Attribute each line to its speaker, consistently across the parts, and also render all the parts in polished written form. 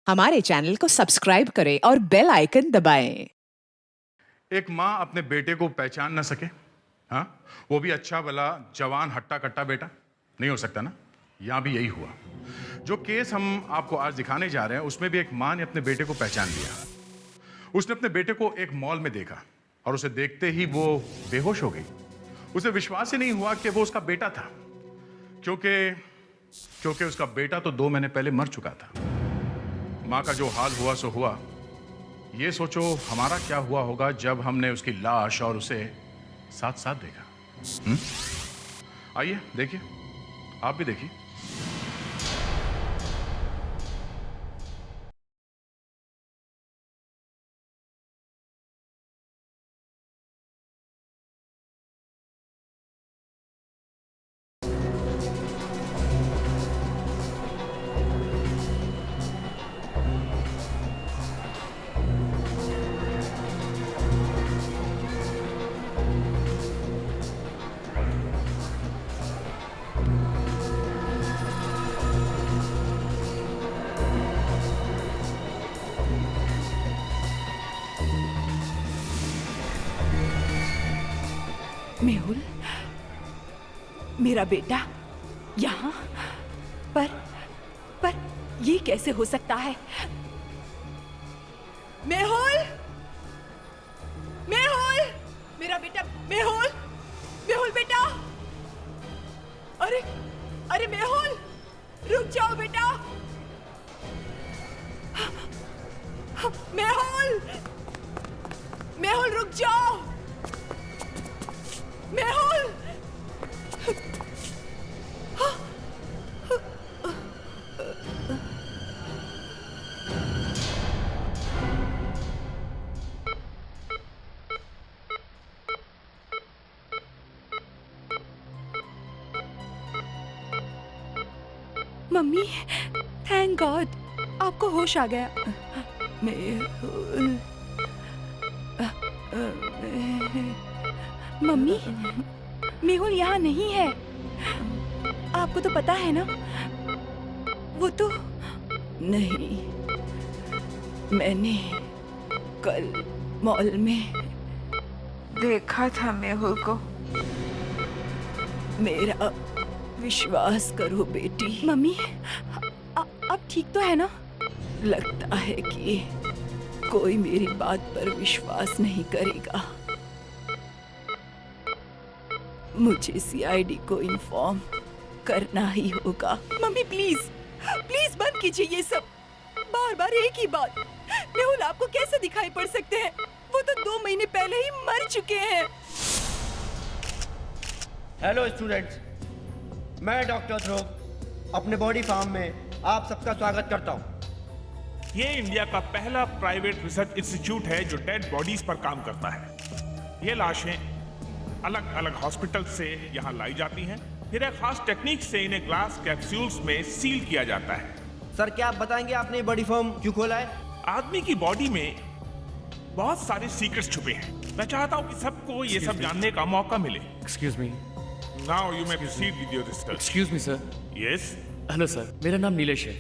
Speaker 1: हमारे चैनल को सब्सक्राइब करें और बेल आइकन दबाएं।
Speaker 2: एक माँ अपने बेटे को पहचान न सके, हाँ, वो भी अच्छा भला जवान हट्टा कट्टा बेटा, नहीं हो सकता ना। यहाँ भी यही हुआ। जो केस हम आपको आज दिखाने जा रहे हैं उसमें भी एक माँ ने अपने बेटे को पहचान लिया। उसने अपने बेटे को एक मॉल में देखा और उसे देखते ही वो बेहोश हो गई। उसे विश्वास ही नहीं हुआ कि वो उसका बेटा था, क्योंकि उसका बेटा तो 2 महीने पहले मर चुका था। माँ का जो हाल हुआ सो हुआ। ये सोचो हमारा क्या हुआ होगा जब हमने उसकी लाश और उसे साथ साथ देखा। आइए देखिए, आप भी देखिए।
Speaker 3: मेहुल, मेरा बेटा यहाँ पर ये कैसे हो सकता है? मेहुल, मेहुल, मेरा बेटा मेहुल, मेहुल बेटा, अरे मेहुल, रुक जाओ बेटा। मेहुल, मेहुल रुक जाओ। मेहुल, मम्मी, थैंक गॉड आपको होश आ गया। मेहुल, मम्मी, मेहुल यहाँ नहीं है। आपको तो पता है ना, वो तो नहीं। मैंने कल मॉल में देखा था मेहुल को। मेरा विश्वास करो बेटी। मम्मी, आप ठीक तो है ना? लगता है कि कोई मेरी बात पर विश्वास नहीं करेगा। मुझे सीआईडी को इन्फॉर्म करना ही होगा। मम्मी प्लीज, प्लीज बंद कीजिए ये सब। बार बार एक ही बात। मेहुल आपको कैसे दिखाई पड़ सकते हैं? वो तो 2 महीने पहले ही मर चुके हैं।
Speaker 4: हेलो स्टूडेंट्स, मैं डॉक्टर ध्रुव अपने बॉडी फार्म में आप सबका स्वागत करता हूँ।
Speaker 5: ये इंडिया का पहला प्राइवेट रिसर्च इंस्टीट्यूट है जो डेड बॉडीज पर काम करता है। ये लाशें अलग अलग हॉस्पिटल से यहाँ लाई जाती हैं, फिर एक खास टेक्निक से इन्हें ग्लास कैप्सूल्स में सील किया जाता है।
Speaker 4: सर, क्या आप बताएंगे आपने बॉडी फार्म क्यों खोला है?
Speaker 5: आदमी की बॉडी में बहुत सारे सीक्रेट्स छुपे हैं। मैं चाहता हूँ कि सबको ये सब जानने का मौका मिले।
Speaker 6: Excuse me.
Speaker 5: Now you may proceed with your research.
Speaker 6: Excuse me, sir.
Speaker 5: Yes.
Speaker 6: Hello sir, मेरा नाम नीलेश है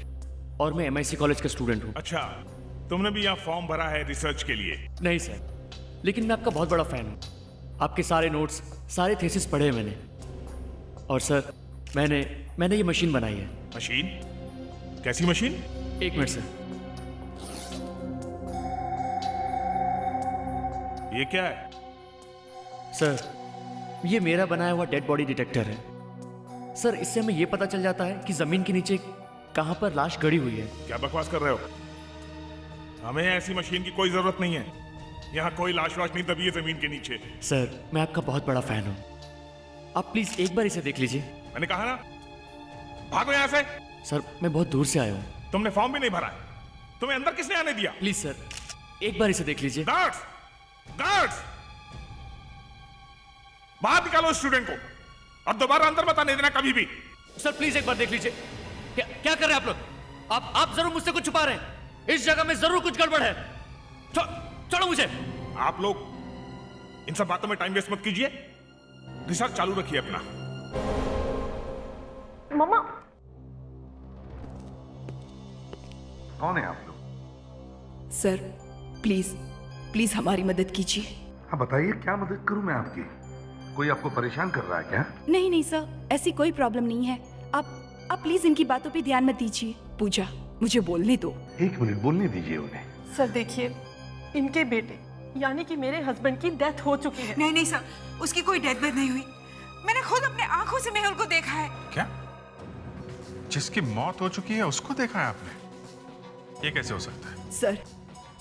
Speaker 6: और मैं MIC कॉलेज का स्टूडेंट हूँ।
Speaker 5: अच्छा, तुमने भी यहाँ फॉर्म भरा है रिसर्च के लिए?
Speaker 6: नहीं सर, लेकिन मैं आपका बहुत बड़ा फैन हूँ। आपके सारे नोट्स, सारे थीसिस पढ़े हैं मैंने। और सर, मैंने ये मशीन बनाई है।
Speaker 5: मशीन? कैसी मशीन?
Speaker 6: 1 minute sir.
Speaker 5: ये क्या है?
Speaker 6: सर, ये मेरा बनाया हुआ डेड बॉडी डिटेक्टर है। सर, इससे हमें ये पता चल जाता है कि जमीन के नीचे कहाँ पर लाश गड़ी हुई है।
Speaker 5: क्या बकवास कर रहे हो? हमें ऐसी मशीन की कोई जरूरत नहीं है। यहाँ कोई लाश वाश नहीं दबी है जमीन के नीचे।
Speaker 6: सर, मैं आपका बहुत बड़ा फैन हूँ। आप प्लीज एक बार इसे देख लीजिए।
Speaker 5: मैंने कहा ना, भागो यहाँ से।
Speaker 6: सर, मैं बहुत दूर से आया हूँ।
Speaker 5: तुमने फॉर्म भी नहीं भरा है, तुम्हें अंदर किसने आने दिया?
Speaker 6: प्लीज सर, एक बार इसे देख लीजिए।
Speaker 5: गार्ड्स, गार्ड्स, बाहर निकालो स्टूडेंट को और दोबारा अंदर मत आने देना कभी भी।
Speaker 6: सर प्लीज एक बार देख लीजिए। क्या कर रहे हैं आप लोग? आप जरूर मुझसे कुछ छुपा रहे हैं। इस जगह में जरूर कुछ गड़बड़ है। छोड़ो मुझे।
Speaker 5: आप लोग इन सब बातों में टाइम वेस्ट मत कीजिए, रिसर्च चालू रखिए अपना।
Speaker 7: मम्मा,
Speaker 8: कौन है आप लोग?
Speaker 3: सर प्लीज प्लीज हमारी मदद कीजिए।
Speaker 7: हाँ बताइए, क्या मदद करूं मैं आपकी? कोई आपको परेशान कर रहा है क्या?
Speaker 3: नहीं नहीं सर, ऐसी कोई प्रॉब्लम नहीं है। आप प्लीज इनकी बातों पे ध्यान मत दीजिए। पूजा, मुझे बोलने दो।
Speaker 7: 1 मिनट बोलने दीजिए उन्हें।
Speaker 8: सर देखिए, इनके बेटे यानी कि मेरे हस्बैंड की डेथ हो चुकी है।
Speaker 9: नहीं नहीं सर, उसकी कोई डेथ बेथ नहीं हुई। मैंने खुद अपने आंखों से मेहुल को देखा है।
Speaker 2: क्या? जिसकी मौत हो चुकी है उसको देखा है आपने? ये कैसे हो सकता है?
Speaker 3: सर,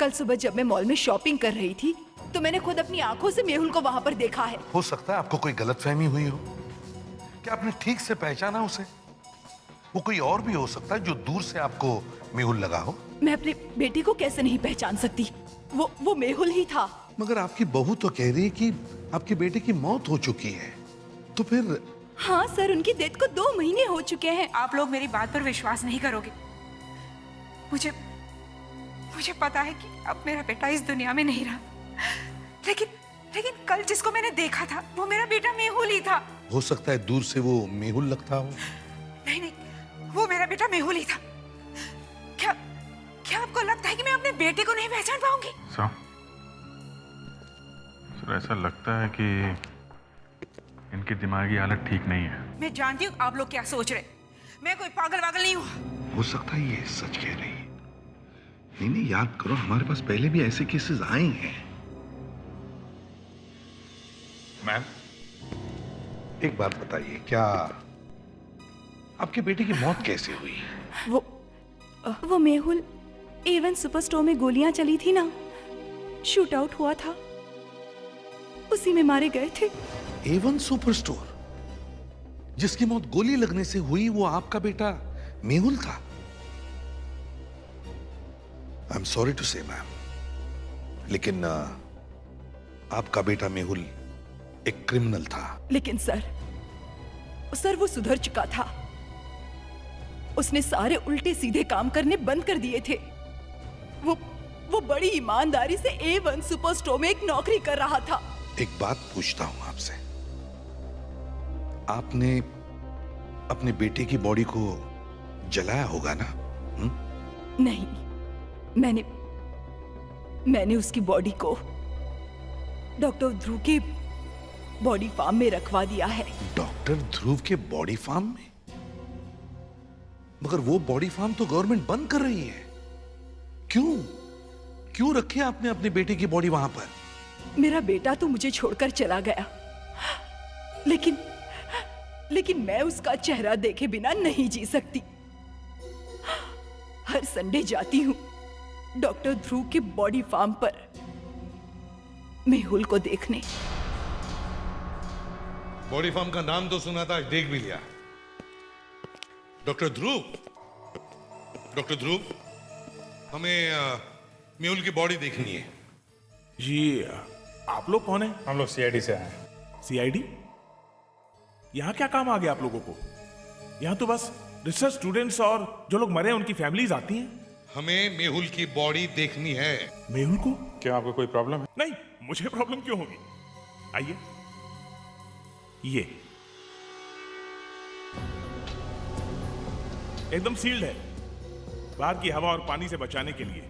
Speaker 3: कल सुबह जब मैं मॉल में शॉपिंग कर रही थी तो मैंने खुद अपनी आंखों से मेहुल को वहां पर देखा है।
Speaker 7: हो सकता है आपको कोई गलतफहमी हुई हो। क्या आपने ठीक से पहचाना उसे? वो कोई और भी हो सकता है जो दूर से आपको मेहुल लगा हो।
Speaker 3: मैं अपने बेटे को कैसे नहीं पहचान सकती? वो मेहुल ही था।
Speaker 7: मगर आपकी बहू तो कह रही है कि आपके बेटे की मौत हो चुकी है, तो फिर?
Speaker 3: हाँ सर, उनकी डेथ को 2 महीने हो चुके हैं।
Speaker 9: आप लोग मेरी बात पर विश्वास नहीं करोगे। मुझे पता है कि अब मेरा बेटा इस दुनिया में नहीं रहा, लेकिन कल जिसको मैंने देखा था वो मेरा बेटा मेहुल ही था।
Speaker 7: हो सकता है दूर से वो मेहुल लगता हो।
Speaker 9: नहीं, वो मेरा बेटा मेहुल ही था। क्या आपको लगता है कि मैं अपने बेटे को नहीं पहचान पाऊंगी?
Speaker 2: सर ऐसा लगता है कि इनकी दिमागी हालत ठीक नहीं है।
Speaker 9: मैं जानती हूँ आप लोग क्या सोच रहे। मैं कोई पागल वागल नहीं हूँ।
Speaker 7: हो सकता है ये सच कह रही है। नहीं, याद करो, हमारे पास पहले भी ऐसे केसेस आए हैं। मैम, एक बात बताइए, क्या आपके बेटे की मौत कैसे हुई?
Speaker 3: वो मेहुल A1 सुपर स्टोर में गोलियां चली थी ना, शूट आउट हुआ था, उसी में मारे गए थे।
Speaker 7: A1 super store? जिसकी मौत गोली लगने से हुई वो आपका बेटा मेहुल था? आई एम सॉरी टू से मैम, लेकिन आपका बेटा मेहुल एक क्रिमिनल था।
Speaker 3: लेकिन सर वो सुधर चुका था। उसने सारे उल्टे सीधे काम करने बंद कर दिए थे। वो बड़ी ईमानदारी से A1 सुपर स्टोर में एक नौकरी कर रहा था।
Speaker 7: एक बात पूछता हूं आपसे, आपने अपने बेटे की बॉडी को जलाया होगा ना?
Speaker 3: नहीं, मैंने उसकी बॉडी को डॉक्टर ध्रुव के बॉडी फार्म में रखवा दिया है।
Speaker 7: डॉक्टर ध्रुव के बॉडी फार्म में? मगर वो बॉडी फार्म तो गवर्नमेंट बंद कर रही है। क्यों रखी आपने अपने बेटे की बॉडी वहां पर?
Speaker 3: मेरा बेटा तो मुझे छोड़कर चला गया, लेकिन मैं उसका चेहरा देखे बिना नहीं जी सकती। हर संडे जाती हूँ डॉक्टर ध्रुव के बॉडी फार्म पर मेहुल को देखने।
Speaker 7: बॉडी फार्म का नाम तो सुना था, देख भी लिया। डॉक्टर ध्रुव, हमें मेहुल की बॉडी देखनी है।
Speaker 5: जी, आप लोग कौन हैं?
Speaker 10: हम लोग CID से आए हैं।
Speaker 5: CID? यहाँ क्या काम आ गया आप लोगों को? यहाँ तो बस रिसर्च स्टूडेंट्स और जो लोग मरे हैं उनकी फैमिलीज आती हैं।
Speaker 7: हमें मेहुल की बॉडी देखनी है।
Speaker 5: मेहुल को?
Speaker 10: क्या आपको कोई प्रॉब्लम है?
Speaker 5: नहीं, मुझे प्रॉब्लम क्यों होगी? आइए, ये एकदम सील्ड है, बाहर की हवा और पानी से बचाने के लिए।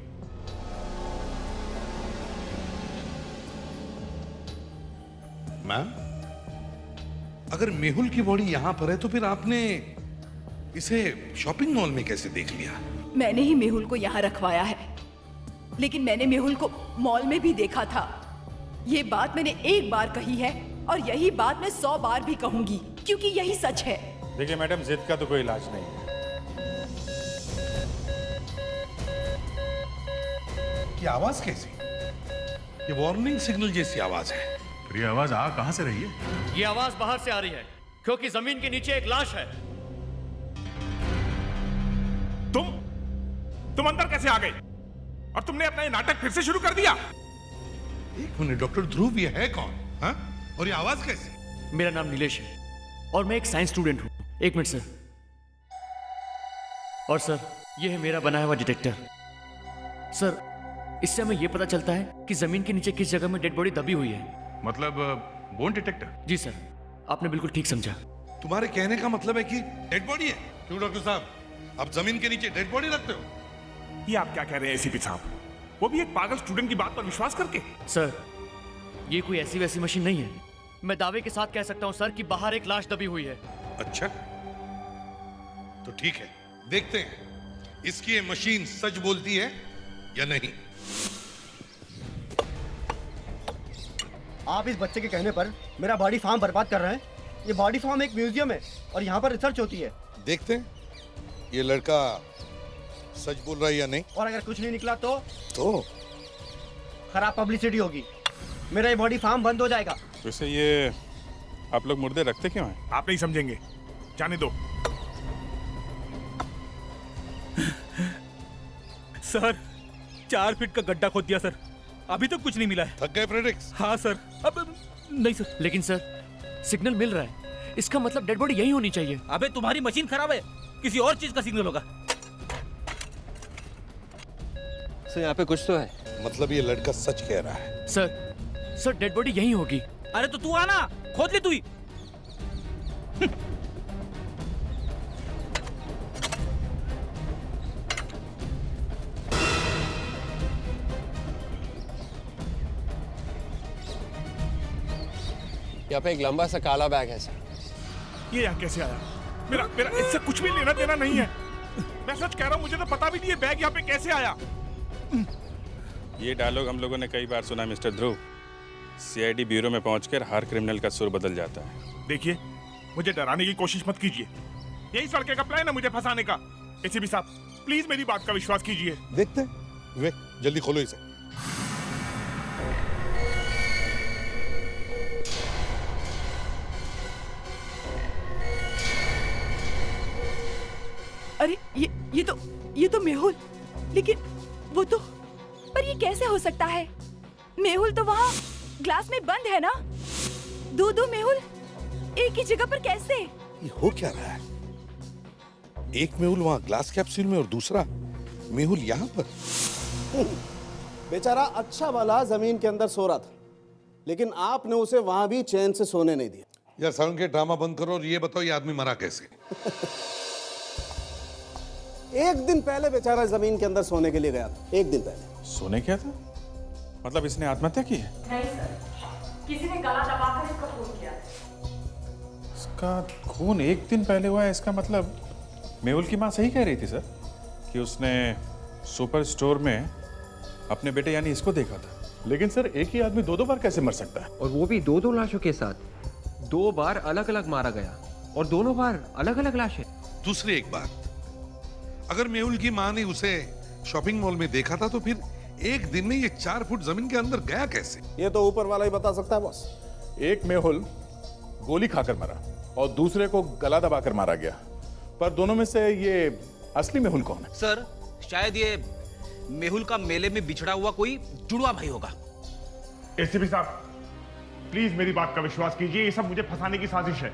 Speaker 7: मैम, अगर मेहुल की बॉडी यहां पर है तो फिर आपने इसे शॉपिंग मॉल में कैसे देख लिया?
Speaker 3: मैंने ही मेहुल को यहाँ रखवाया है, लेकिन मैंने मेहुल को मॉल में भी देखा था। ये बात मैंने एक बार कही है और यही बात मैं 100 बार भी कहूंगी, क्योंकि यही सच है।
Speaker 10: देखिए मैडम, जिद का तो कोई इलाज नहीं है।
Speaker 7: ये आवाज कैसी? ये वार्निंग सिग्नल जैसी आवाज है।
Speaker 2: फिर ये आवाज आ कहां से रही है?
Speaker 6: ये आवाज बाहर से आ रही है क्योंकि जमीन के नीचे एक लाश है।
Speaker 5: तुम अंदर कैसे आ गए? और तुमने अपना ये नाटक फिर से शुरू कर दिया?
Speaker 7: एक मिनट, डॉक्टर ध्रुव ये है कौन? हाँ? और ये आवाज कैसी?
Speaker 6: मेरा नाम नीलेश है और मैं एक साइंस स्टूडेंट हूँ। 1 मिनट सर। और सर, ये है मेरा बनाया हुआ डिटेक्टर। सर, इससे हमें यह पता चलता है कि जमीन के नीचे किस जगह में डेड बॉडी दबी हुई है।
Speaker 2: मतलब बोन डिटेक्टर?
Speaker 6: जी सर, आपने बिल्कुल ठीक समझा।
Speaker 7: तुम्हारे कहने का मतलब है कि डेड बॉडी है? क्यों डॉक्टर साहब, आप जमीन के नीचे डेड बॉडी रखते हो?
Speaker 5: ये आप क्या कह रहे हैं ACP साहब? वो भी एक पागल स्टूडेंट की बात पर विश्वास करके।
Speaker 6: सर, ये कोई ऐसी वैसी मशीन नहीं है। मैं दावे के साथ कह सकता हूँ सर कि बाहर एक लाश दबी हुई है।
Speaker 7: अच्छा, तो ठीक है, देखते हैं इसकी ये मशीन सच बोलती है या नहीं।
Speaker 4: आप इस बच्चे के कहने पर मेरा बॉडी फार्म बर्बाद कर रहे हैं। ये बॉडी फार्म एक म्यूजियम है और यहाँ पर रिसर्च होती है।
Speaker 7: देखते हैं ये लड़का सच बोल रहा है या नहीं।
Speaker 4: और अगर कुछ नहीं निकला तो खराब पब्लिसिटी होगी, मेरा ये बॉडी फार्म बंद हो जाएगा।
Speaker 10: वैसे ये आप लोग मुर्दे रखते क्यों हैं?
Speaker 5: आप नहीं समझेंगे, जाने दो।
Speaker 11: सर 4 फीट का गड्ढा खोद दिया सर, अभी तो कुछ नहीं मिला है।
Speaker 7: थक गए फ्रेडरिक्स?
Speaker 11: हाँ सर। अब नहीं सर।
Speaker 6: लेकिन सर सिग्नल मिल रहा है, इसका मतलब डेड बॉडी यही होनी चाहिए।
Speaker 11: अबे तुम्हारी मशीन खराब है, किसी और चीज का सिग्नल होगा।
Speaker 4: सर यहाँ पे कुछ तो है।
Speaker 7: मतलब ये लड़का सच कह रहा है।
Speaker 6: सर डेड बॉडी यही होगी।
Speaker 11: अरे तो तू आना, खोद ले तू ही।
Speaker 4: यहाँ पे एक लंबा सा काला बैग है सर।
Speaker 5: ये यहाँ कैसे आया? मेरा इससे कुछ भी लेना देना नहीं है। मैं सच कह रहा हूँ, मुझे तो पता भी नहीं है बैग यहाँ पे कैसे आया।
Speaker 10: ये डायलॉग हम लोगों ने कई बार सुना मिस्टर ध्रुव। सीआईडी ब्यूरो में पहुंचकर हर क्रिमिनल का सुर बदल जाता है।
Speaker 5: देखिए, मुझे डराने की कोशिश मत कीजिए। यही लड़के का प्लान है मुझे फंसाने का। एसीपी साहब, प्लीज मेरी बात का विश्वास कीजिए।
Speaker 7: देखते हैं, विवेक जल्दी खोलो इसे।
Speaker 3: अरे ये तो मेहुल, लेकिन वो तो, पर ये कैसे हो सकता है? मेहुल तो वहाँ ग्लास में बंद है ना। दो मेहुल एक ही जगह पर कैसे?
Speaker 7: ये हो क्या रहा है? एक मेहुल वहां ग्लास कैप्सूल में और दूसरा मेहुल यहाँ पर।
Speaker 12: बेचारा अच्छा वाला जमीन के अंदर सो रहा था, लेकिन आपने उसे वहां भी चैन से सोने नहीं दिया।
Speaker 7: यार साउंड के ड्रामा बंद करो और ये बताओ ये आदमी मरा कैसे?
Speaker 12: एक दिन पहले बेचारा जमीन के अंदर सोने के लिए गया था। एक दिन पहले
Speaker 10: सोने क्या था? मतलब इसने आत्महत्या की है?
Speaker 8: नहीं सर, किसी ने गला दबाकर इसको खून किया।
Speaker 10: इसका खून एक दिन पहले हुआ है, इसका मतलब मेहुल की माँ सही कह रही थी सर कि उसने सुपर स्टोर में अपने बेटे यानी इसको देखा था।
Speaker 2: लेकिन सर एक ही आदमी दो बार कैसे मर सकता है?
Speaker 4: और वो भी दो लाशों के साथ। 2 बार अलग अलग मारा गया और दोनों बार अलग अलग लाशें।
Speaker 7: दूसरी एक बात, अगर मेहुल की माँ ने उसे शॉपिंग मॉल में देखा था तो फिर एक दिन में ये 4 फुट जमीन के अंदर गया कैसे?
Speaker 12: ये तो ऊपर वाला ही बता सकता है बॉस।
Speaker 2: एक मेहुल गोली खाकर मरा और दूसरे को गला दबाकर मारा गया, पर दोनों में से ये असली मेहुल कौन है?
Speaker 11: सर शायद ये मेहुल का मेले में बिछड़ा हुआ कोई जुड़वा भाई होगा।
Speaker 5: एसीपी साहब, प्लीज मेरी बात का विश्वास कीजिए। ये सब मुझे फंसाने की साजिश है।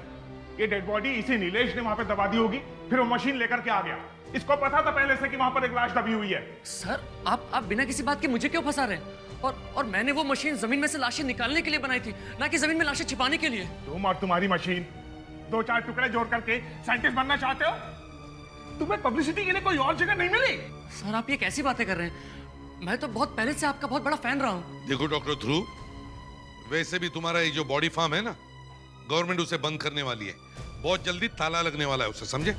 Speaker 5: ये डेड बॉडी इसी नीलेश ने वहां पे दबा दी होगी, फिर वो मशीन लेकर के आ गया। इसको पता था पहले से कि वहां पर एक लाश दबी हुई है।
Speaker 6: सर आप बिना किसी बात के मुझे क्यों फंसा रहे हैं? और मैंने वो मशीन जमीन में से लाशें निकालने के लिए बनाई थी, ना कि जमीन में लाशें छिपाने के लिए।
Speaker 5: तुम और तुम्हारी मशीन 2-4 टुकड़े जोड़ करके साइंटिस्ट बनना चाहते हो? तुम्हें पब्लिसिटी के लिए कोई और जगह नहीं मिली?
Speaker 6: सर आप ये कैसी बातें कर रहे हैं? मैं तो बहुत पहले से आपका बहुत बड़ा फैन रहा हूँ।
Speaker 7: देखो डॉक्टर ध्रुव, वैसे भी तुम्हारा ये जो बॉडी फार्म है ना, गवर्नमेंट उसे बंद करने वाली है। बहुत जल्दी ताला लगने वाला है उसे, समझे?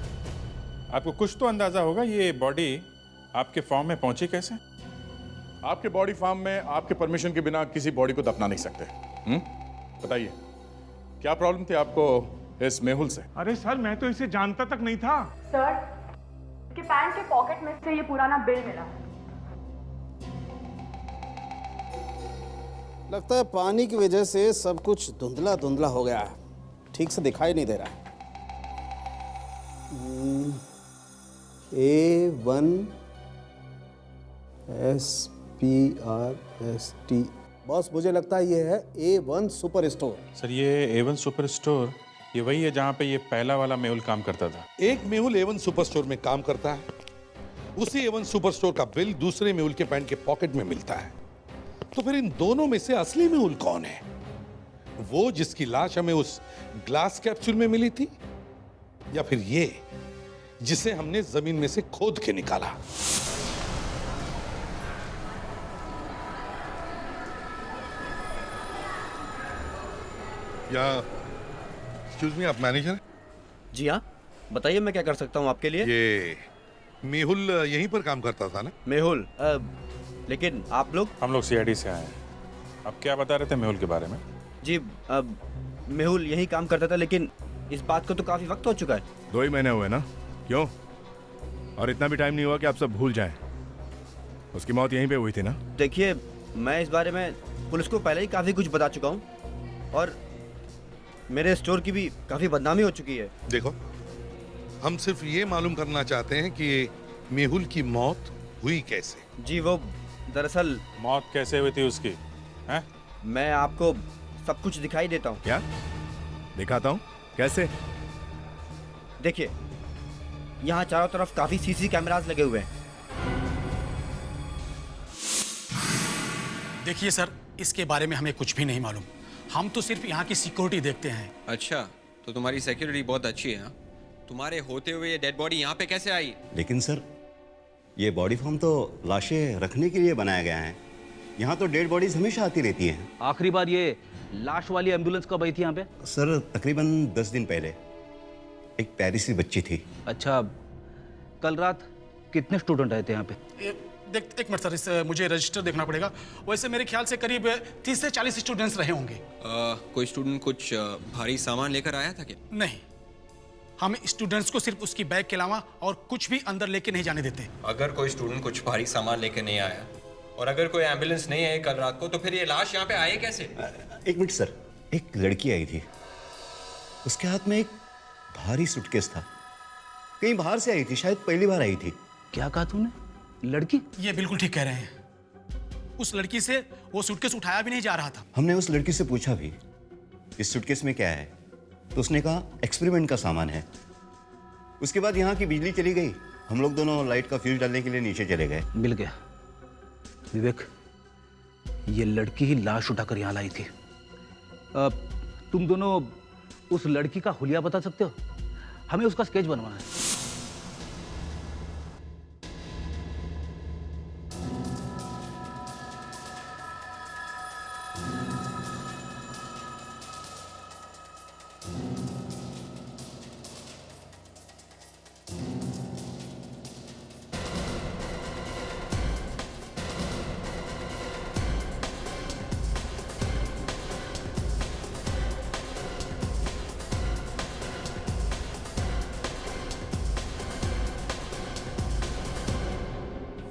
Speaker 10: आपको कुछ तो अंदाजा होगा ये बॉडी आपके फॉर्म में पहुंची कैसे?
Speaker 2: आपके बॉडी फार्म में आपके परमिशन के बिना किसी बॉडी को दफना नहीं सकते। बताइए क्या प्रॉब्लम थी आपको इस मेहुल से?
Speaker 5: अरे सर, मैं तो इसे जानता तक नहीं था।
Speaker 8: सर, इसके पैंट के पॉकेट में से ये पुराना बिल मिला।
Speaker 12: लगता है पानी की वजह से सब कुछ धुंधला धुंधला हो गया है, ठीक से दिखाई नहीं दे रहा है। A1 SPRST। बॉस मुझे लगता है ये है A1 सुपर स्टोर।
Speaker 10: सर ये A1 सुपर स्टोर ये वही है जहां पे ये पहला वाला मेहुल काम करता था।
Speaker 7: एक मेहुल A1 सुपर स्टोर में काम करता है, उसी A1 सुपर स्टोर का बिल दूसरे मेहुल के पैंट के पॉकेट में मिलता है। तो फिर इन दोनों में से असली मेहुल कौन है? वो जिसकी लाश हमें उस ग्लास कैप्सूल में मिली थी, या फिर ये जिसे हमने जमीन में से खोद के निकाला? या एक्सक्यूज मी, आप मैनेजर हैं?
Speaker 4: जी हाँ, बताइए मैं क्या कर सकता हूँ आपके लिए।
Speaker 7: ये मेहुल यहीं पर काम करता था ना?
Speaker 4: मेहुल, लेकिन आप लोग?
Speaker 10: हम लोग सीआईडी से आए हैं। अब क्या बता रहे थे मेहुल के बारे में?
Speaker 4: जी, मेहुल यहीं काम करता था, लेकिन इस बात को तो काफी वक्त हो चुका है।
Speaker 13: 2 ही महीने हुए ना? क्यों? और इतना भी टाइम नहीं हुआ कि आप सब भूल जाएं। उसकी मौत यहीं पे हुई थी ना?
Speaker 4: देखिए, मैं इस बारे में पुलिस को पहले ही काफी कुछ बता चुका हूँ और मेरे स्टोर की भी काफी बदनामी हो चुकी है।
Speaker 7: देखो, हम सिर्फ ये मालूम करना चाहते हैं कि मेहुल की मौत हुई कैसे।
Speaker 4: जी, वो दरअसल
Speaker 10: मौत कैसे हुई थी उसकी? हैं?
Speaker 4: मैं आपको सब कुछ दिखाई देता हूँ।
Speaker 13: क्या दिखाता हूँ? कैसे?
Speaker 4: देखिए, यहाँ चारों तरफ काफी सीसी कैमरास लगे हुए हैं।
Speaker 14: देखिए सर, इसके बारे में हमें कुछ भी नहीं मालूम। हम तो सिर्फ यहाँ की सिक्योरिटी देखते हैं।
Speaker 15: अच्छा, तो तुम्हारी सिक्योरिटी बहुत अच्छी है। तुम्हारे होते हुए ये डेड बॉडी यहाँ पे कैसे आई?
Speaker 16: लेकिन सर, ये बॉडी फार्म तो लाशें रखने के लिए बनाया गया है। यहाँ तो डेड बॉडीज हमेशा आती रहती हैं।
Speaker 11: आखिरी बार ये लाश वाली एम्बुलेंस कब आई थी यहाँ पे?
Speaker 16: सर, तकरीबन 10 दिन पहले एक पैरिसी बच्ची थी।
Speaker 11: अच्छा, कल रात कितने स्टूडेंट आए थे यहाँ पे?
Speaker 14: एक मिनट सर, इस मुझे रजिस्टर देखना पड़ेगा। वैसे मेरे ख्याल से करीब 30 से 40 स्टूडेंट्स रहे होंगे।
Speaker 15: कोई स्टूडेंट कुछ भारी सामान लेकर आया था क्या?
Speaker 14: नहीं, हम स्टूडेंट्स को सिर्फ उसकी बैग के अलावा और कुछ भी अंदर लेके नहीं जाने देते।
Speaker 15: अगर कोई स्टूडेंट कुछ भारी सामान लेकर नहीं आया और अगर कोई एम्बुलेंस नहीं आई कल रात को, तो फिर ये लाश यहाँ पे आई कैसे?
Speaker 16: 1 मिनट सर, एक लड़की आई थी। उसके हाथ में एक भारी सूटकेस था। कहीं बाहर से आई थी, शायद पहली बार आई थी।
Speaker 11: क्या कहा तूने? लड़की?
Speaker 14: ये बिल्कुल ठीक कह रहे हैं। उस लड़की से वो सूटकेस उठाया भी नहीं जा रहा था।
Speaker 16: हमने उस लड़की से पूछा भी, इस सूटकेस में क्या है? तो उसने कहा एक्सपेरिमेंट का सामान है। उसके बाद यहाँ की बिजली चली गई। हम लोग दोनों लाइट का फ्यूज डालने के लिए नीचे चले गए।
Speaker 11: मिल गया। विवेक, ये लड़की ही लाश उठाकर यहाँ लाई थी। तुम दोनों उस लड़की का हुलिया बता सकते हो? हमें उसका स्केच बनवाना है।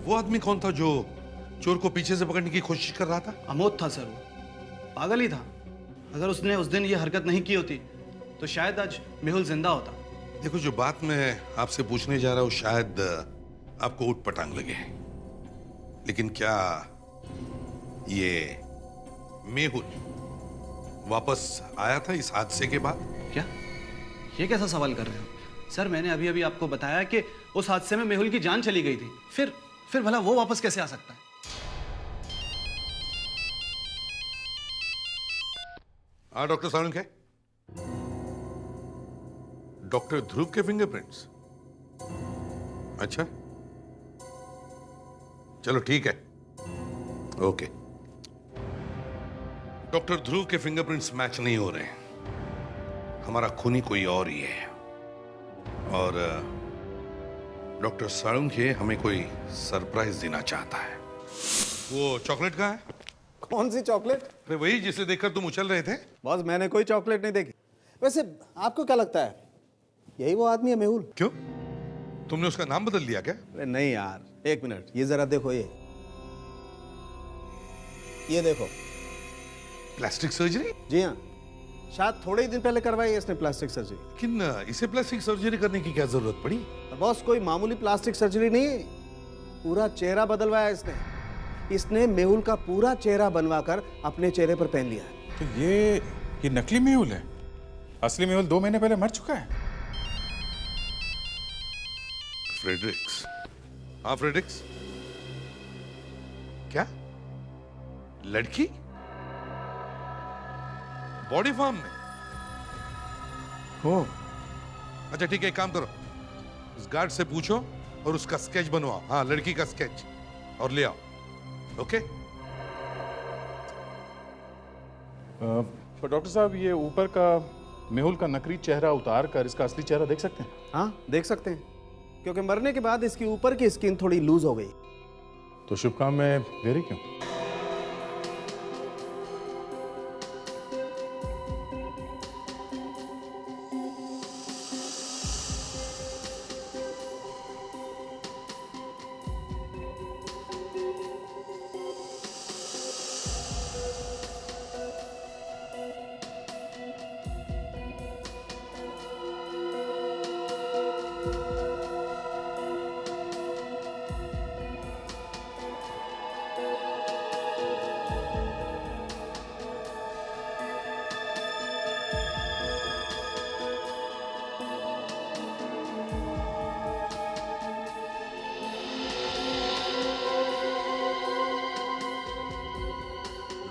Speaker 7: वो आदमी कौन था जो चोर को पीछे से पकड़ने की कोशिश कर रहा था?
Speaker 17: अमोद था सर, वो पागल ही था। अगर उसने उस दिन ये हरकत नहीं की होती तो शायद आज मेहुल जिंदा होता।
Speaker 7: देखो, जो बात मैं आपसे पूछने जा रहा हूं शायद आपको ऊट पटांग लगे, लेकिन क्या ये मेहुल वापस आया था इस हादसे के बाद?
Speaker 17: क्या? ये कैसा सवाल कर रहे हो सर? मैंने अभी अभी आपको बताया कि उस हादसे में मेहुल की जान चली गई थी। फिर भला वो वापस कैसे आ सकता है?
Speaker 7: हाँ, डॉक्टर सावंत है। डॉक्टर ध्रुव के फिंगरप्रिंट्स? अच्छा, चलो ठीक है, ओके। डॉक्टर ध्रुव के फिंगरप्रिंट्स मैच नहीं हो रहे हैं। हमारा खूनी कोई और ही है। और डॉक्टर साळुंखे हमें कोई सरप्राइज देना चाहता है। वो चॉकलेट कहाँ है?
Speaker 12: कौन सी चॉकलेट?
Speaker 7: अरे वही जिसे देखकर तुम उछल रहे थे।
Speaker 12: बॉस, मैंने कोई चॉकलेट नहीं देखी। वैसे आपको क्या लगता है, यही वो आदमी है मेहुल?
Speaker 7: क्यों, तुमने उसका नाम बदल दिया क्या?
Speaker 12: अरे नहीं यार, 1 मिनट, ये जरा देखो। ये देखो।
Speaker 7: Plastic surgery?
Speaker 12: जी हाँ, शायद थोड़े ही दिन पहले करवाई है इसने प्लास्टिक सर्जरी।
Speaker 7: लेकिन इसे प्लास्टिक सर्जरी करने की क्या जरूरत पड़ी?
Speaker 12: बॉस, कोई मामूली प्लास्टिक सर्जरी नहीं, पूरा चेहरा बदलवाया इसने मेहुल का पूरा चेहरा बनवाकर अपने चेहरे पर पहन लिया है।
Speaker 10: तो ये नकली मेहुल है? असली मेहुल 2 महीने पहले मर चुका है।
Speaker 7: फ्रेडरिक्स? हाँ फ्रेडरिक्स, क्या लड़की बॉडी फार्म में हो? अच्छा ठीक है, एक काम करो, उस गार्ड से पूछो और उसका स्केच बनवाओ। हाँ, लड़की का स्केच, और ले आओ। ओके?
Speaker 10: पर डॉक्टर साहब ये ऊपर का मेहुल का नकली चेहरा उतार कर इसका असली चेहरा देख सकते हैं?
Speaker 12: हाँ देख सकते हैं, क्योंकि मरने के बाद इसकी ऊपर की स्किन थोड़ी लूज हो गई।
Speaker 10: तो शुभ काम में देरी क्यों?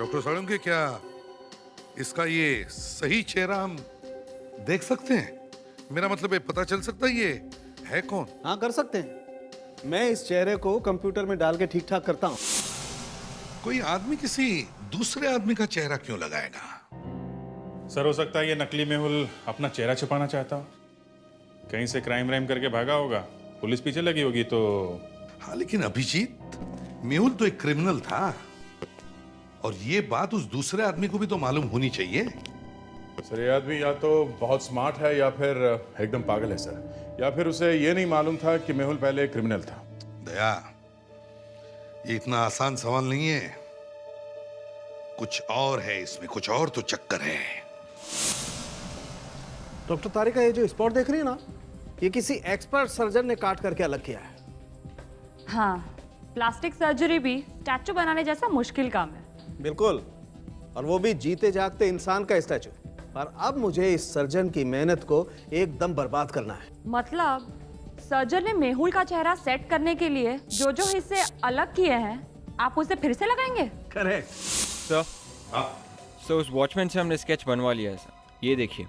Speaker 7: डॉक्टर साळुंके, क्या इसका ये सही चेहरा हम देख सकते हैं? मेरा मतलब है पता चल सकता है ये है कौन?
Speaker 12: हाँ कर सकते हैं। मैं इस चेहरे को कंप्यूटर में डाल के ठीक ठाक करता हूँ।
Speaker 7: कोई आदमी किसी दूसरे आदमी का चेहरा क्यों लगाएगा?
Speaker 10: सर हो सकता है ये नकली मेहुल अपना चेहरा छुपाना चाहता हो, कहीं से क्राइम व्राइम करके भागा होगा, पुलिस पीछे लगी होगी तो।
Speaker 7: हाँ लेकिन अभिजीत, मेहुल तो एक क्रिमिनल था और ये बात उस दूसरे आदमी को भी तो मालूम होनी चाहिए।
Speaker 10: सर ये आदमी या तो बहुत स्मार्ट है या फिर एकदम पागल है सर, या फिर उसे ये नहीं मालूम था कि मेहुल पहले क्रिमिनल था।
Speaker 7: दया, ये इतना आसान सवाल नहीं है, कुछ और है इसमें, कुछ और तो चक्कर है।
Speaker 12: डॉक्टर तारिका, ये जो स्पॉट देख रही है ना, ये किसी एक्सपर्ट सर्जन ने काट करके अलग किया है।
Speaker 18: हाँ, प्लास्टिक सर्जरी भी स्टैचू बनाने जैसा मुश्किल काम है।
Speaker 12: बिल्कुल, और वो भी जीते जागते इंसान का स्टैचू। पर अब मुझे इस सर्जन की मेहनत को एकदम बर्बाद करना है।
Speaker 18: मतलब सर्जन ने मेहुल का चेहरा सेट करने के लिए जो जो हिस्से अलग किए हैं, आप उसे फिर से लगाएंगे?
Speaker 12: Correct
Speaker 15: sir. सर उस वॉचमैन से हमने स्केच बनवा लिया है सर, ये देखिए।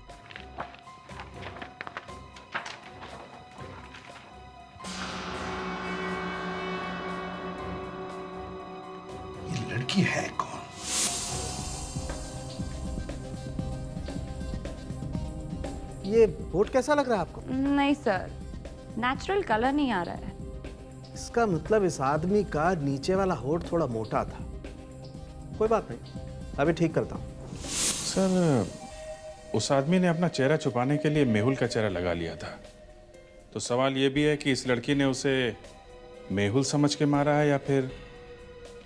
Speaker 7: ये लड़की है कौन?
Speaker 12: ये बोट कैसा लग रहा है आपको?
Speaker 18: नहीं सर, नेचुरल कलर नहीं आ रहा है।
Speaker 12: इसका मतलब इस आदमी का नीचे वाला होठ थोड़ा मोटा था। कोई बात नहीं, अभी ठीक करता हूँ।
Speaker 10: सर उस आदमी ने अपना चेहरा छुपाने के लिए मेहुल का चेहरा लगा लिया था, तो सवाल ये भी है कि इस लड़की ने उसे मेहुल समझ के मारा है या फिर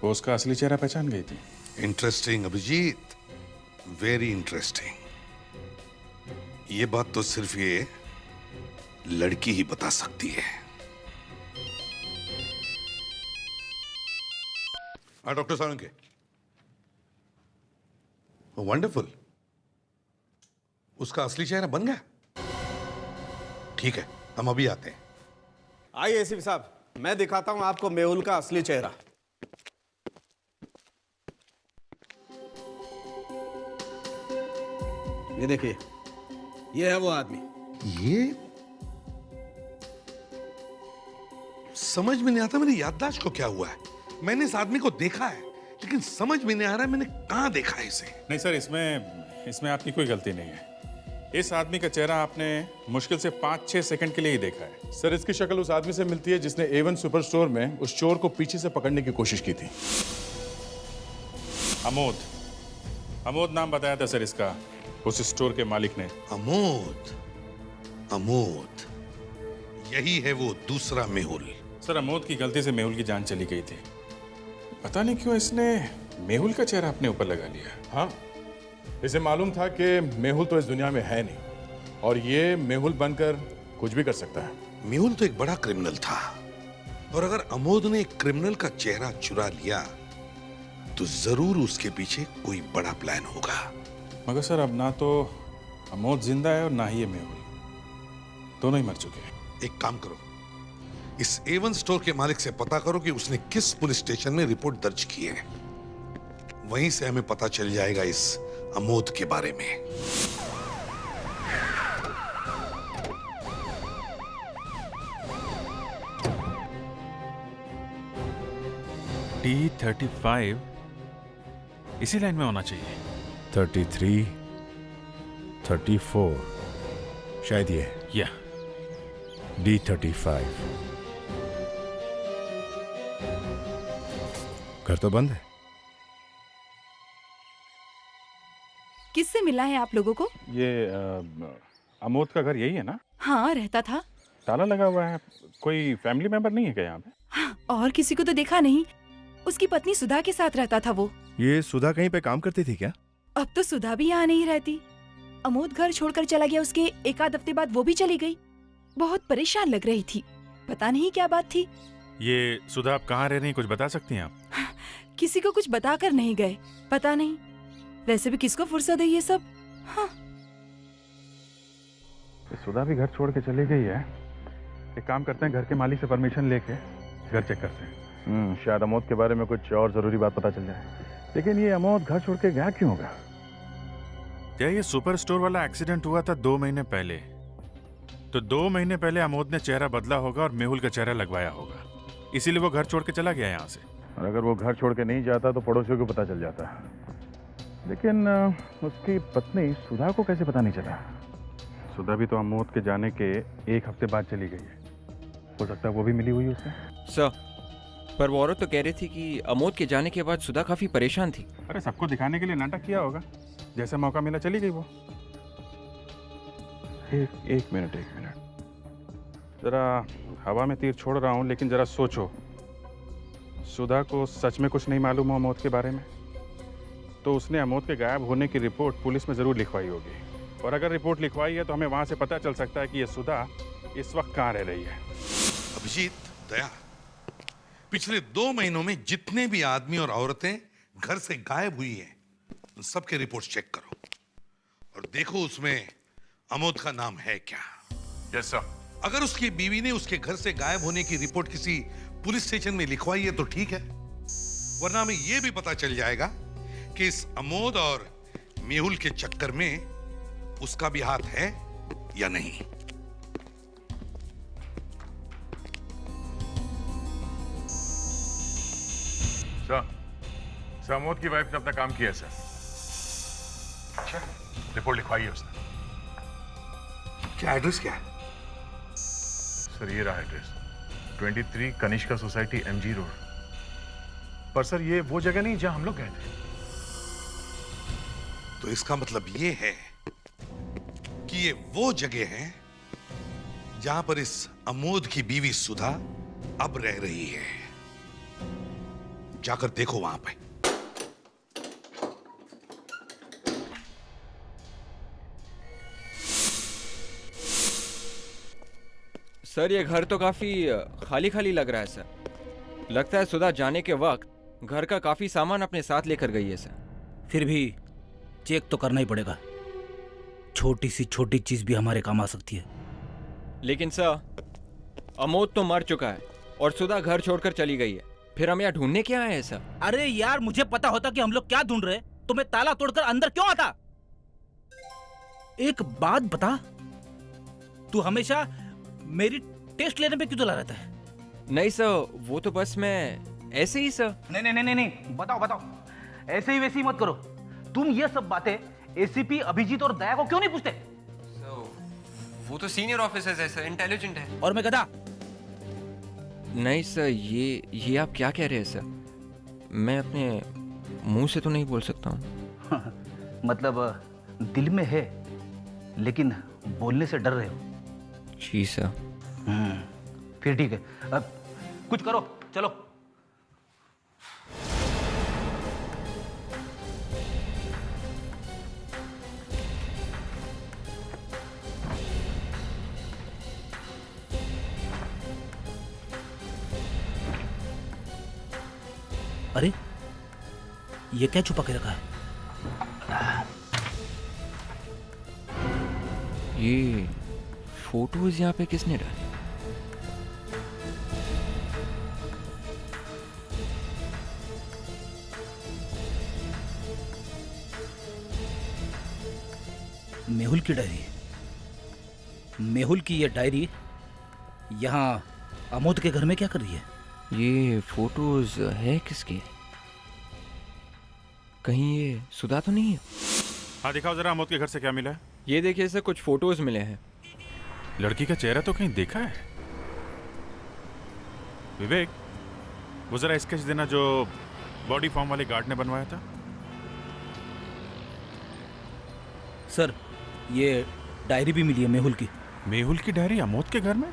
Speaker 10: वो उसका असली चेहरा पहचान गई थी।
Speaker 7: Interesting Abhijit, very interesting. ये बात तो सिर्फ ये लड़की ही बता सकती है। डॉक्टर साळुंके, वंडरफुल, उसका असली चेहरा बन गया। ठीक है, हम अभी आते हैं।
Speaker 12: आइए एसीपी साहब, मैं दिखाता हूं आपको मेहुल का असली चेहरा। ये देखिए, ये है वो आदमी।
Speaker 7: ये समझ में नहीं आता मेरी याददाश्त को क्या हुआ है। मैंने इस आदमी को देखा है लेकिन समझ में नहीं आ रहा है मैंने कहां देखा है इसे।
Speaker 10: नहीं सर, इसमें आपकी कोई गलती नहीं है। इस आदमी का चेहरा आपने मुश्किल से 5-6 सेकंड के लिए ही देखा है। सर इसकी शक्ल उस आदमी से मिलती है जिसने A1 सुपर स्टोर में उस चोर को पीछे से पकड़ने की कोशिश की थी। अमोद नाम बताया था सर इसका, उस स्टोर के मालिक ने।
Speaker 7: अमोद, यही है वो दूसरा मेहुल।
Speaker 10: सर अमोद की गलती से मेहुल की जान चली गई थी, पता नहीं क्यों इसने मेहुल का चेहरा अपने ऊपर लगा लिया। हाँ, इसे मालूम था कि मेहुल तो इस दुनिया में है नहीं और ये मेहुल बनकर कुछ भी कर सकता है।
Speaker 7: मेहुल तो एक बड़ा क्रिमिनल था और अगर अमोद ने एक क्रिमिनल का चेहरा चुरा लिया तो जरूर उसके पीछे कोई बड़ा प्लान होगा।
Speaker 10: मगर सर अब ना तो अमोद जिंदा है और ना ही ये मेहुल, दोनों ही मर चुके हैं।
Speaker 7: एक काम करो, इस A1 स्टोर के मालिक से पता करो कि उसने किस पुलिस स्टेशन में रिपोर्ट दर्ज की है। वहीं से हमें पता चल जाएगा इस अमोद के बारे में।
Speaker 10: T35 इसी लाइन में होना चाहिए। 33
Speaker 13: 34 शायद ये
Speaker 10: या
Speaker 13: D35 घर तो बंद है।
Speaker 3: किससे मिला है आप लोगों को?
Speaker 10: ये अमोद का घर यही है ना?
Speaker 3: हाँ, रहता था।
Speaker 10: ताला लगा हुआ है। कोई फैमिली मेंबर नहीं है क्या यहाँ पे?
Speaker 3: हाँ, और किसी को तो देखा नहीं। उसकी पत्नी सुधा के साथ रहता था वो।
Speaker 13: ये सुधा कहीं पे काम करती थी क्या?
Speaker 3: अब तो सुधा भी यहाँ नहीं रहती। अमोद घर छोड़कर चला गया, उसके एक आध हफ्ते बाद वो भी चली गई। बहुत परेशान लग रही थी, पता नहीं क्या बात थी।
Speaker 10: ये सुधा आप कहाँ रह रही हैं, कुछ बता सकती हैं आप?
Speaker 3: किसी को कुछ बताकर नहीं गए, पता नहीं। वैसे भी किसको फुर्सत है ये सब। हाँ।
Speaker 10: सुधा भी घर छोड़ के चली गई है। एक काम करते हैं, घर के मालिक से परमिशन लेके घर चेक करते हैं। शायद अमोद के बारे में कुछ और जरूरी बात पता चल जाए। लेकिन ये अमोद घर छोड़ के गया क्यों होगा? क्या ये सुपर स्टोर वाला एक्सीडेंट हुआ था 2 महीने पहले? तो 2 महीने पहले अमोद ने चेहरा बदला होगा और मेहुल का चेहरा लगवाया होगा, इसीलिए वो घर छोड़ के चला गया यहाँ से। और अगर वो घर छोड़ के नहीं जाता तो पड़ोसियों को पता चल जाता। लेकिन उसकी पत्नी सुधा को कैसे पता नहीं चला? सुधा भी तो अमोद के जाने के 1 हफ्ते बाद चली गई है। हो सकता है वो भी मिली हुई उससे।
Speaker 15: सर, पर वो औरत तो कह रही थी कि अमोद के जाने के बाद सुधा काफी परेशान थी।
Speaker 10: अरे सबको दिखाने के लिए नाटक किया होगा, जैसे मौका मिला चली गई वो। एक मिनट जरा हवा में तीर छोड़ रहा हूँ, लेकिन जरा सोचो, सुधा को सच में कुछ नहीं मालूम हो अमोद के बारे में, तो उसने अमोद के गायब होने की रिपोर्ट पुलिस में जरूर लिखवाई होगी। और अगर रिपोर्ट लिखवाई है तो हमें वहां से पता चल सकता है कि ये सुधा इस वक्त कहाँ रह रही है।
Speaker 7: अभिजीत, दया, पिछले 2 महीनों में जितने भी आदमी और औरतें घर से गायब हुई हैं, उन सबके रिपोर्ट चेक करो और देखो उसमें अमोद का नाम है क्या।
Speaker 2: Yes sir.
Speaker 7: अगर उसकी बीवी ने उसके घर से गायब होने की रिपोर्ट किसी पुलिस स्टेशन में लिखवाई है तो ठीक है, वरना हमें यह भी पता चल जाएगा कि इस अमोद और मेहुल के चक्कर में उसका भी हाथ है या नहीं।
Speaker 2: सर, अमोद की वाइफ ने अपना काम किया सर। अच्छा, रिपोर्ट लिखवाई है उसने।
Speaker 7: क्या एड्रेस क्या है?
Speaker 2: सर ये रहा address, 23 Kanishka society, MG road. पर सर ये वो जगह नहीं जहां हम लोग गए थे।
Speaker 7: तो इसका मतलब ये है कि ये वो जगह है जहां पर इस अमोद की बीवी सुधा अब रह रही है। जाकर देखो वहां पे।
Speaker 15: सर, ये घर तो काफी खाली खाली लग रहा है सर। लगता है सुधा जाने के वक्त घर का काफी सामान अपने साथ लेकर गई है सर।
Speaker 11: फिर भी चेक तो करना ही पड़ेगा, छोटी सी छोटी चीज भी हमारे काम आ सकती है।
Speaker 15: लेकिन सर, अमोद तो मर चुका है और सुधा घर छोड़कर चली गई है, फिर हम यहाँ ढूंढने क्या आए हैं सर?
Speaker 11: अरे यार, मुझे पता होता कि हम लोग क्या ढूंढ रहे तो मैं ताला तोड़कर अंदर क्यों आता। एक बात बता, तू हमेशा मेरी टेस्ट लेने पे क्यों तुला रहता है?
Speaker 15: नहीं सर, वो तो बस मैं ऐसे ही सर।
Speaker 11: नहीं, बताओ, ऐसे ही वैसे ही मत करो। तुम ये सब बातें एसीपी अभिजीत और दया को क्यों नहीं पूछते?
Speaker 15: वो तो सीनियर ऑफिसर्स है सर, इंटेलिजेंट है।
Speaker 11: और मैं गधा?
Speaker 15: नहीं सर, ये आप क्या कह रहे हैं सर? मैं अपने मुंह से तो नहीं बोल सकता हूँ।
Speaker 11: मतलब दिल में है, लेकिन बोलने से डर रहे हो।
Speaker 15: जी सर।
Speaker 11: फिर ठीक है, अब कुछ करो, चलो। अरे ये क्या छुपा के रखा है?
Speaker 15: ये फोटोज यहाँ पे किसने डाली?
Speaker 11: मेहुल की डायरी। मेहुल की ये डायरी यहाँ अमोद के घर में क्या कर रही है?
Speaker 15: ये फोटोज है किसकी? कहीं ये सुधा तो नहीं है?
Speaker 10: हाँ दिखाओ जरा, अमोद के घर से क्या मिला है?
Speaker 15: ये देखिए सर, कुछ फोटोज मिले हैं।
Speaker 10: लड़की का चेहरा तो कहीं देखा है। विवेक, वो जरा स्केच देना जो बॉडी फॉर्म वाले गार्ड ने बनवाया था।
Speaker 11: सर, ये डायरी भी मिली है मेहुल की।
Speaker 10: मेहुल की डायरी अमोद के घर में?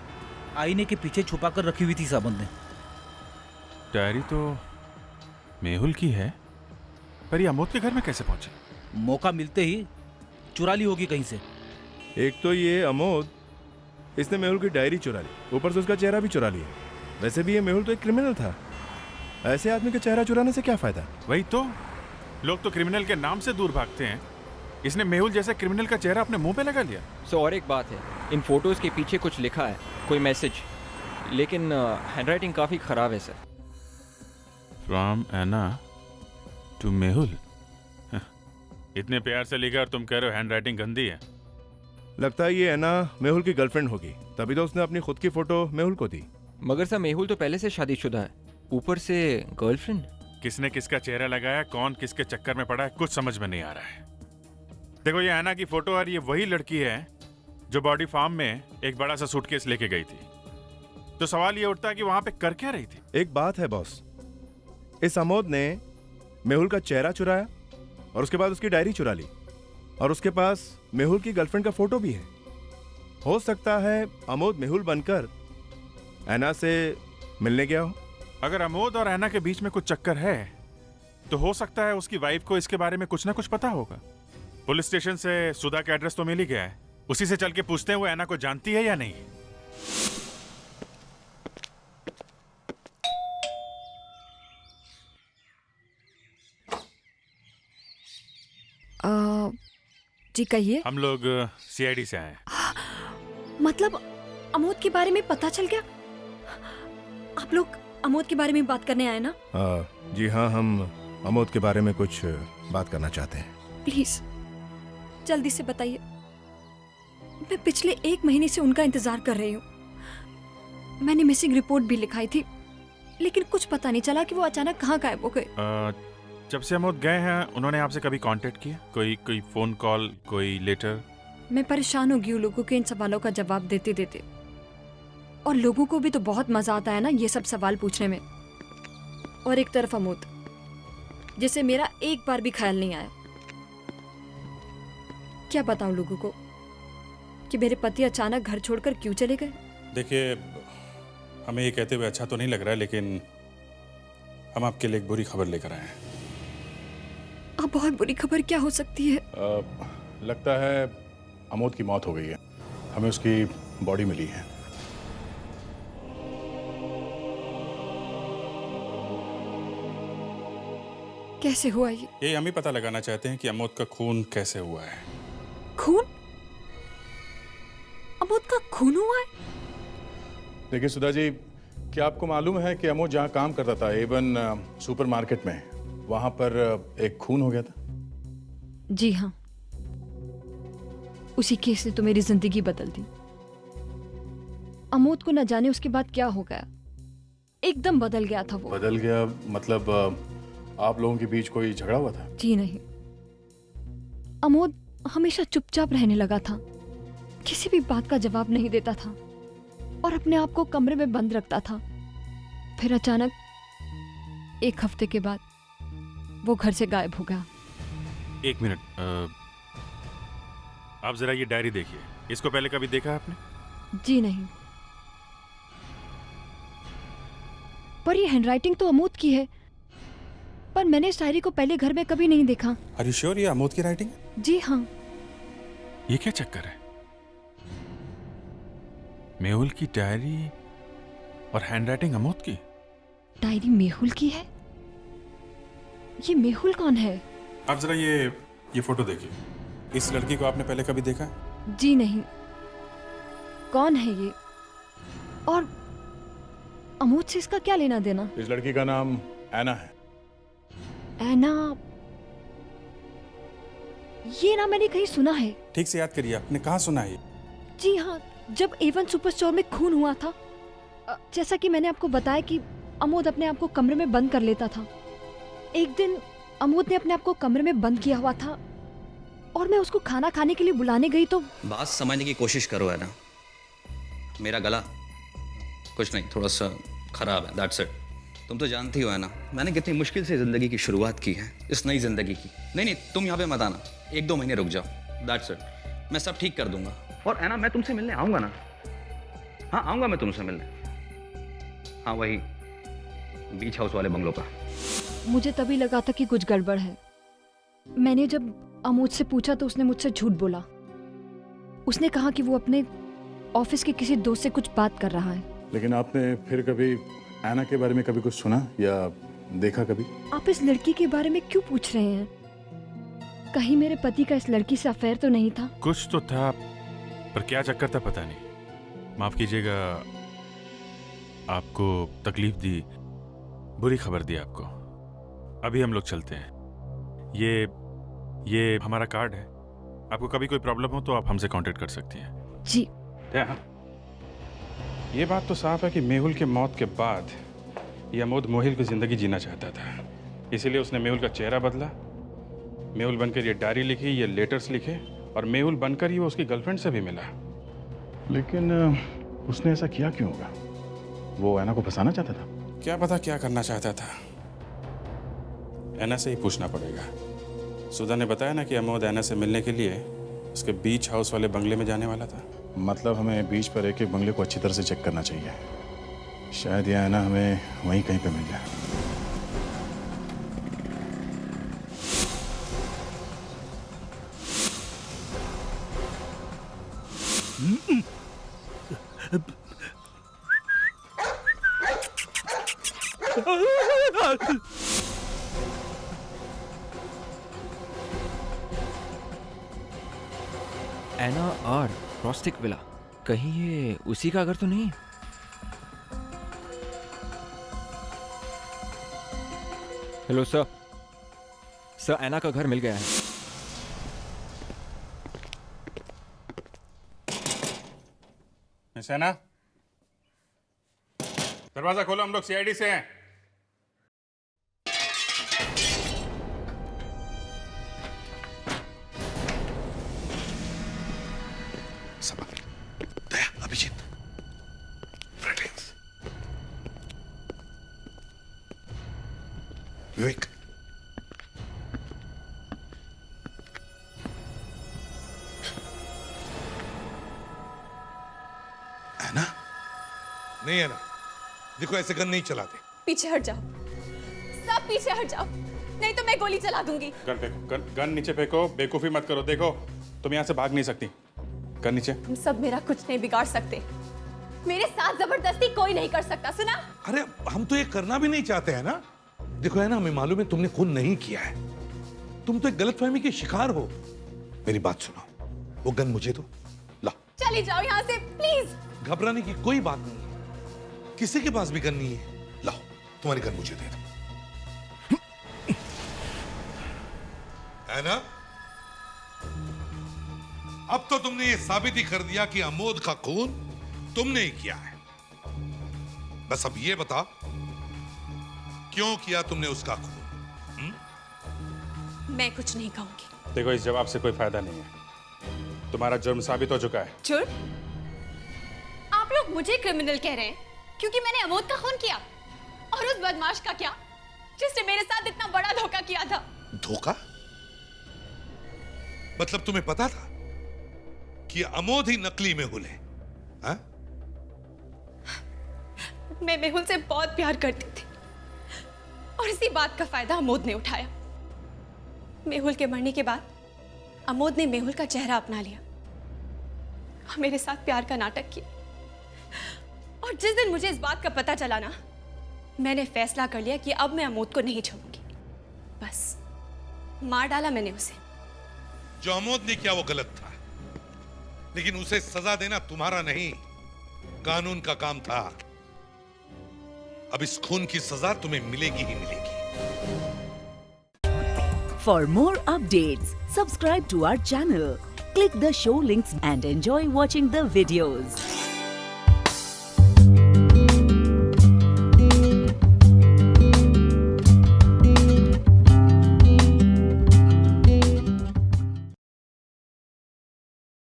Speaker 11: आईने के पीछे छुपा कर रखी हुई थी साबंत ने।
Speaker 10: डायरी तो मेहुल की है, पर ये अमोद के घर में कैसे पहुंची?
Speaker 11: मौका मिलते ही चुरा ली होगी कहीं से।
Speaker 13: एक तो ये अमोद, इसने मेहुल की डायरी चुरा ली, ऊपर से उसका चेहरा भी चुरा लिया। वैसे भी ये मेहुल तो एक क्रिमिनल था, ऐसे आदमी का चेहरा चुराने से क्या फायदा?
Speaker 10: वही तो, लोग तो क्रिमिनल के नाम से दूर भागते हैं, इसने मेहुल जैसे क्रिमिनल का चेहरा अपने मुंह पे लगा लिया।
Speaker 15: सो और एक बात है, इन फोटोज के पीछे कुछ लिखा है, कोई मैसेज, लेकिन हैंडराइटिंग काफी खराब है sir.
Speaker 10: From Ena to Mehul. इतने प्यार से लिखा और तुम कह रहे हो हैंडराइटिंग गंदी है।
Speaker 13: लगता है ये एना मेहुल की गर्लफ्रेंड होगी, तभी तो उसने अपनी खुद की फोटो मेहुल को दी।
Speaker 15: मगर सर मेहुल तो पहले से शादीशुदा है, ऊपर से गर्लफ्रेंड।
Speaker 10: किसने किसका चेहरा लगाया, कौन किसके चक्कर में पड़ा है, कुछ समझ में नहीं आ रहा है। देखो ये एना की फोटो और ये वही लड़की है जो बॉडी फार्म में एक बड़ा सा सूटकेस लेके गई थी। तो सवाल ये उठता है कि वहां पे कर क्या रही थी?
Speaker 13: एक बात है बॉस, इस अमोद ने मेहुल का चेहरा चुराया और उसके बाद उसकी डायरी चुरा ली, और उसके पास मेहुल की गर्लफ्रेंड का फोटो भी है। हो सकता है अमोद मेहुल बनकर ऐना से मिलने गया हो।
Speaker 10: अगर अमोद और ऐना के बीच में कुछ चक्कर है तो हो सकता है उसकी वाइफ को इसके बारे में कुछ ना कुछ पता होगा। पुलिस स्टेशन से सुधा का एड्रेस तो मिल ही गया है, उसी से चल के पूछते हैं वो ऐना को जानती है या नहीं।
Speaker 19: जी कहिए।
Speaker 10: हम लोग सीआईडी से आए हैं।
Speaker 19: मतलब अमोद के बारे में पता चल गया? आप लोग अमोद के बारे में बात करने आए ना?
Speaker 13: जी हाँ, हम अमोद के बारे में कुछ बात करना चाहते हैं।
Speaker 19: प्लीज जल्दी से बताइए। मैं पिछले 1 महीने से उनका इंतजार कर रही हूँ। मैंने मिसिंग रिपोर्ट भी लिखाई थी, लेकिन कुछ पता नहीं चला कि वो अचानक कहाँ गायब हो गए।
Speaker 10: जब से अमोद गए हैं उन्होंने आपसे कभी कांटेक्ट किया? कोई फोन कॉल, कोई लेटर? मैं
Speaker 19: परेशान हो गई हूँ लोगों के इन सवालों का जवाब देते देते, और लोगों को भी तो बहुत मजा आता है ना ये सब सवाल पूछने में। और एक तरफ अमोद, जिसे मेरा एक बार भी ख्याल नहीं आया। क्या बताऊं लोगों को कि मेरे पति अचानक घर छोड़कर क्यों चले गए?
Speaker 10: देखिए, हमें ये कहते हुए अच्छा तो नहीं लग रहा है, लेकिन हम आपके लिए एक बुरी खबर लेकर आए हैं।
Speaker 19: अब बहुत बुरी खबर क्या हो सकती है?
Speaker 2: लगता है अमोद की मौत हो गई है। हमें उसकी बॉडी मिली है।
Speaker 19: कैसे हुआ ये?
Speaker 10: ये हम ही पता लगाना चाहते हैं कि अमोद का खून कैसे हुआ है।
Speaker 19: खून? अमोद का खून हुआ है?
Speaker 2: देखिए सुधा जी, क्या आपको मालूम है कि अमोद जहाँ काम करता था, एवन सुपरमार्केट में, वहां पर एक खून हो गया था?
Speaker 19: जी हाँ, उसी केस ने तो मेरी जिंदगी बदल दी। अमोद को न जाने उसके बाद क्या हो गया, एकदम बदल गया था वो।
Speaker 2: बदल गया मतलब आप लोगों के बीच कोई झगड़ा हुआ था?
Speaker 19: जी नहीं, अमोद हमेशा चुपचाप रहने लगा था, किसी भी बात का जवाब नहीं देता था और अपने आप को कमरे में बंद रखता था। फिर अचानक 1 हफ्ते के बाद वो घर से गायब हो गया।
Speaker 10: 1 मिनट, आप जरा ये डायरी देखिए। इसको पहले कभी देखा आपने?
Speaker 19: जी नहीं, पर ये हैंडराइटिंग तो अमोद की है, पर मैंने इस डायरी को पहले घर में कभी नहीं देखा।
Speaker 10: आर यू श्योर ये अमोद की राइटिंग?
Speaker 19: जी हाँ।
Speaker 10: ये क्या चक्कर है? मेहुल की डायरी और हैंडराइटिंग अमोद की?
Speaker 19: डायरी मेहुल की है? ये मेहुल कौन है?
Speaker 10: आप जरा ये फोटो देखिए। इस लड़की को आपने पहले कभी देखा?
Speaker 19: जी नहीं, कौन है ये? और अमोद से इसका क्या लेना देना?
Speaker 2: इस लड़की का नाम ऐना है।
Speaker 19: ऐना? ये नाम मैंने कहीं सुना है।
Speaker 10: ठीक से याद करिए, आपने कहाँ सुना है?
Speaker 19: जी हाँ, जब A1 सुपर स्टोर में खून हुआ था, जैसा कि मैंने आपको बताया कि अमोद अपने आप को कमरे में बंद कर लेता था। एक दिन अमोद ने अपने आप को कमरे में बंद किया हुआ था और मैं उसको खाना खाने के लिए बुलाने गई तो
Speaker 17: बात समझने की कोशिश करो है ना। मेरा गला कुछ नहीं, थोड़ा सा खराब है, दैट्स इट। तुम तो जानती हो है ना, मैंने कितनी मुश्किल से ज़िंदगी की शुरुआत की है, इस नई ज़िंदगी की। नहीं, तुम यहाँ पे मत आना, 1-2 महीने रुक जाओ, दैट्स इट। मैं सब ठीक कर दूंगा। और है ना, मैं तुमसे मिलने आऊँगा ना। हाँ, आऊँगा मैं तुमसे मिलने। हाँ, वही बीच हाउस वाले बंगलों का।
Speaker 19: मुझे तभी लगा था कि कुछ गड़बड़ है। मैंने जब अमोद से पूछा तो उसने मुझसे झूठ बोला। उसने कहा कि वो अपने ऑफिस के किसी दोस्त से कुछ बात कर रहा है।
Speaker 2: लेकिन आपने फिर कभी ऐना के बारे में कभी कुछ सुना या देखा कभी?
Speaker 19: आप इस लड़की के बारे में क्यों पूछ रहे हैं? कहीं मेरे पति का इस लड़की से अफेयर तो नहीं था?
Speaker 10: कुछ तो था, पर क्या चक्कर था पता नहीं। माफ कीजिएगा, आपको तकलीफ दी, बुरी खबर दी आपको। अभी हम लोग चलते हैं। ये हमारा कार्ड है, आपको कभी कोई प्रॉब्लम हो तो आप हमसे कांटेक्ट कर सकती हैं।
Speaker 19: जी।
Speaker 10: ये बात तो साफ है कि मेहुल के मौत के बाद ये अमोद मोहिल की जिंदगी जीना चाहता था, इसीलिए उसने मेहुल का चेहरा बदला। मेहुल बनकर ये डायरी लिखी, ये लेटर्स लिखे, और मेहुल बनकर ही वो उसकी गर्लफ्रेंड से भी मिला।
Speaker 2: लेकिन उसने ऐसा किया क्यों होगा? वो ऐना को फंसाना चाहता था?
Speaker 10: क्या पता क्या करना चाहता था, ऐना से ही पूछना पड़ेगा। सुधा ने बताया ना कि अमोद ऐना से मिलने के लिए उसके बीच हाउस वाले बंगले में जाने वाला था।
Speaker 2: मतलब हमें बीच पर एक बंगले को अच्छी तरह से चेक करना चाहिए। शायद ये ऐना हमें वहीं कहीं पे मिल जाए।
Speaker 15: ऐना आर क्रॉस्टिक विला, कहीं ये उसी का घर तो नहीं? हेलो सर, ऐना का घर मिल गया है।
Speaker 10: मिस ऐना, दरवाजा खोलो, हम लोग सीआईडी से हैं।
Speaker 7: अभिजीत, विवेक, ऐना? नहीं ऐना, देखो ऐसे गन नहीं चलाते।
Speaker 3: पीछे हट जाओ, सब पीछे हट जाओ, नहीं तो मैं गोली चला दूंगी।
Speaker 10: गन फेंको, गन नीचे फेंको, बेवकूफी मत करो। देखो तुम यहाँ से भाग नहीं सकती, गन नीचे।
Speaker 3: तुम सब मेरा कुछ नहीं बिगाड़ सकते, मेरे साथ जबरदस्ती कोई नहीं कर सकता, सुना?
Speaker 7: अरे हम तो ये करना भी नहीं चाहते हैं ना। देखो है ना, हमें मालूम है तुमने खून नहीं किया है, तुम तो एक गलतफहमी के शिकार हो। मेरी बात सुनो, वो गन मुझे दो, ला।
Speaker 3: चली जाओ यहाँ से प्लीज।
Speaker 7: घबराने की कोई बात नहीं है, किसी के पास भी गन नहीं है। लाओ, तुम्हारी गन मुझे दे दो। है ना? अब तो तुमने ये साबित ही कर दिया कि अमोद का खून तुमने ही किया है। बस अब ये बता, क्यों किया तुमने उसका खून?
Speaker 3: मैं कुछ नहीं कहूंगी।
Speaker 10: देखो इस जवाब से कोई फायदा नहीं है, तुम्हारा जुर्म साबित हो चुका है।
Speaker 3: जुर्म? आप लोग मुझे क्रिमिनल कह रहे हैं क्योंकि मैंने अमोद का खून किया, और उस बदमाश का क्या जिसने मेरे साथ इतना बड़ा धोखा किया था?
Speaker 7: धोखा? मतलब तुम्हें पता था कि अमोद ही नकली मेहुल है? हाँ?
Speaker 3: मैं मेहुल से बहुत प्यार करती थी और इसी बात का फायदा अमोद ने उठाया। मेहुल के मरने के बाद अमोद ने मेहुल का चेहरा अपना लिया और मेरे साथ प्यार का नाटक किया। और जिस दिन मुझे इस बात का पता चला ना, मैंने फैसला कर लिया कि अब मैं अमोद को नहीं छोड़ूंगी। बस मार डाला मैंने उसे।
Speaker 7: जो अमोद ने किया वो गलत था, लेकिन उसे सजा देना तुम्हारा नहीं, कानून का काम था। अब इस खून की सजा तुम्हें मिलेगी ही मिलेगी।
Speaker 20: For more updates, subscribe to our channel, click the show links and enjoy watching the videos.